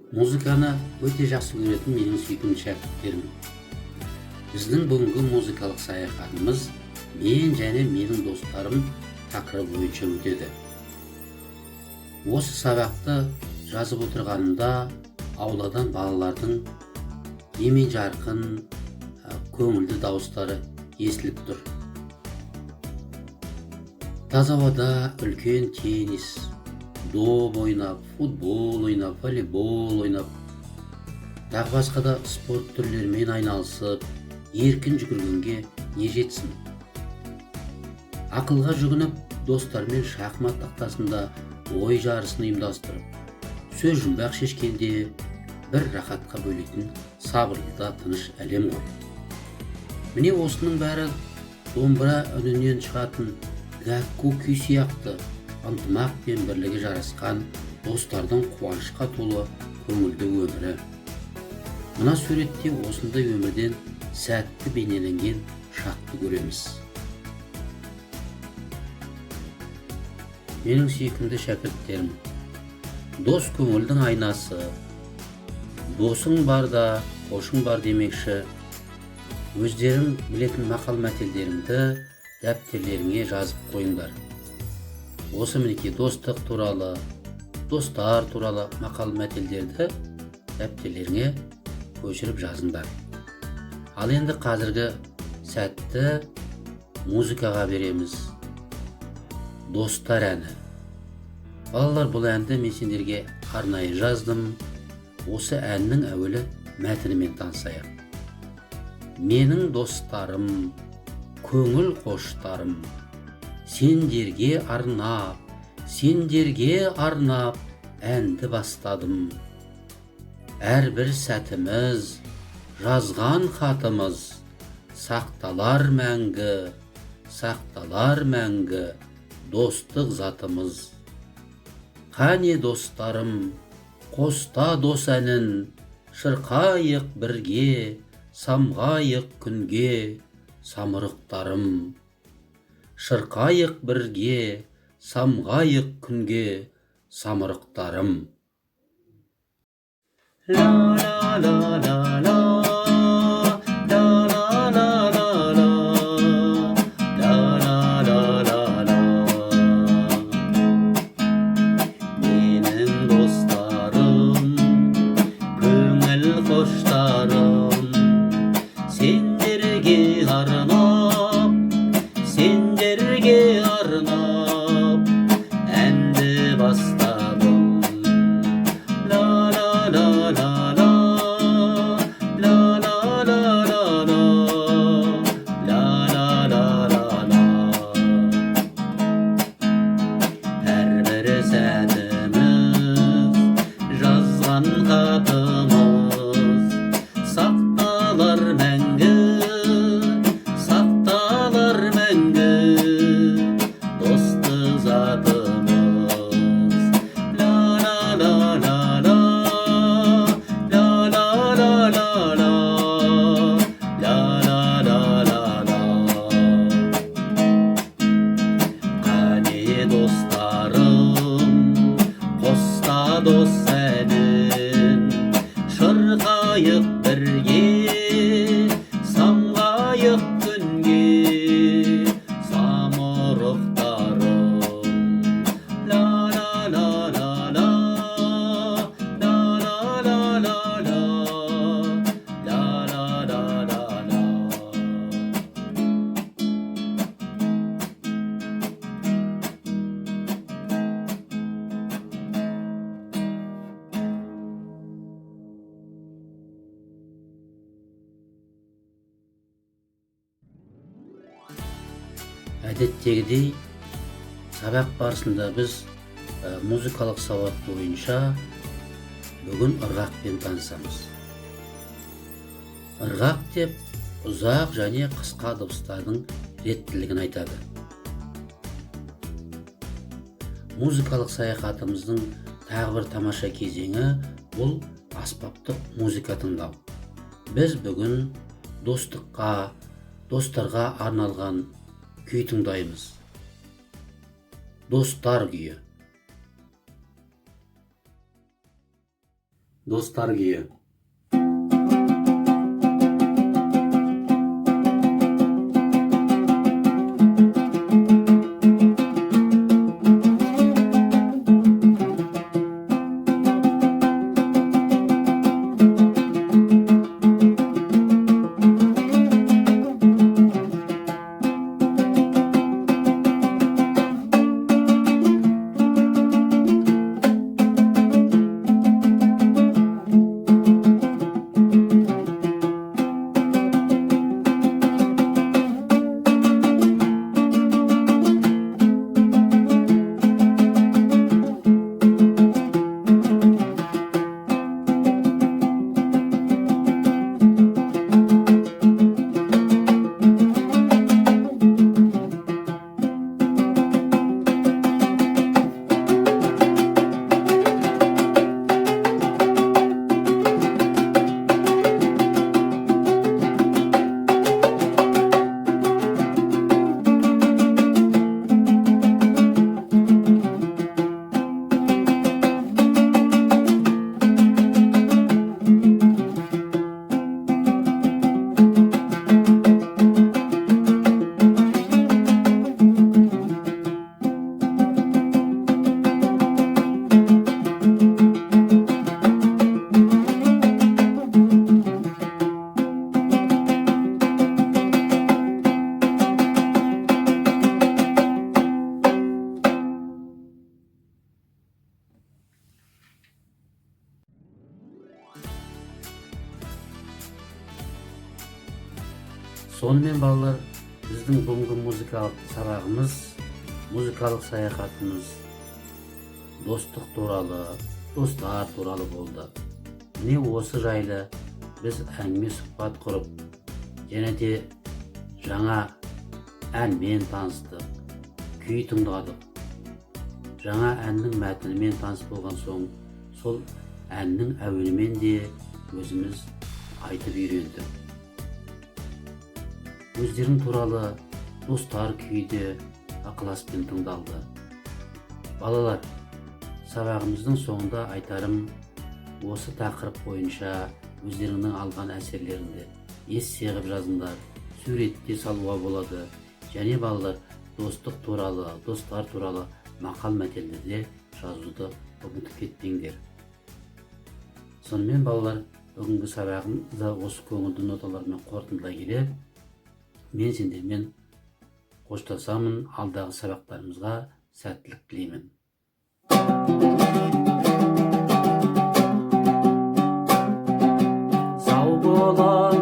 Музыканы өте жақсы көретін менің сүйкімді шәкірттерім. Біздің бүгінгі музыкалық саяхатымыз мен және менің достарым тақырыбы бойынша өтеді. Осы сабақты жазып отырғанымда ауладан балалардың емен жарқын, көңілді дауыстары естіліп тұр. Таза ауада үлкен теннис, доп ойнап, футбол ойнап, волейбол ойнап, тағы басқа да спорт түрлерімен айналысып, еркін жүгіргенге не жетсін. Ақылға жүгініп, достармен шахмат тақтасында ой жарысын ұйымдастырып, сөз жұмбақ шешкенде бір рахатқа бөлетін сабырлы да тыныш әлем ғой. Міне осының бәрі домбыра үнінен шығатын гәкку күй сияқты ынтымақ пен бірлігі жарасқан достардың қуанышқа толы көңілді өмірі. Мына суретте осындай өмірден сәтті бейнеленген шақты көреміз. Менің сүйкімді шәкірттерім, дос көңілдің айнасы, досың барда қошың бар демекші, өздерің білетін мақал мәтелдеріңді дәптерлеріңе жазып қойыңдар. Осы мінекей достық туралы, достар туралы мақал мәтелдерді дәптерлеріңе көшіріп жазыңдар. Ал енді қазіргі сәтті музыкаға береміз. Достар әні. Балалар, бұл әнді мен сендерге арнайы жаздым. Осы әннің әуелі мәтінімен танысайық. Менің достарым, көңіл қоштарым, сендерге арнап әнді бастадым. Әрбір сәтіміз, жазған хатымыз сақталар мәңгі достық затымыз. Қане достарым, қоста дос әнін, шырқайық бірге, самғайық күнге, самұрықтарым. Шырқайық бірге, самғайық күнге, самұрықтарым. Менің достарым, көңіл қоштарым, сендерге арнап әнді бастадым. Әрбір сәтіміз, жазған хатымыз сақталар мәңгі достық затымыз. Қане достарым, қоста дос әнін, шырқайық бірге, самғайық күнге, самұрықтарым. Әдеттегідей, сабақ барысында біз музыкалық сауат бойынша бүгін ырғақпен танысамыз. Ырғақ деп ұзақ және қысқа дыбыстардың реттілігін айтады. Музыкалық саяхатымыздың тағы бір тамаша кезеңі бұл аспаптық музыка тыңдау. Біз бүгін достарға арналған күй тыңдаймыз. Достар күйі. Dostlar kүйі. Сонымен балалар, біздің бүгінгі музыкалық сабағымыз, музыкалық саяхатымыз достық туралы, достар туралы болды. Міне осы жайлы біз әңгіме сұхбат құрып, және де жаңа әнмен таныстық, күй тыңдадық. Жаңа әннің мәтінімен таныс болған соң, сол әннің әуенімен де өзіміз айтып үйрендік. Өздерің туралы достар күйі де ықыласпен тыңдалды. Балалар, сабағымыздың соңында айтарым, осы тақырып бойынша өздеріңнің алған әсерлеріңді эссе қылып жазыңдар, суретте салуға болады. Және балалар, достық туралы, достар туралы мақал мәтелдерде жазуды ұмытып кетпеңдер. Сонымен балалар, бүгінгі сабағымызда осы көңілді ноталармен қорытындылай келе, мен сендермен қоштасамын. Алдағы сабақтарымызға сәттілік тілеймін. Сау бола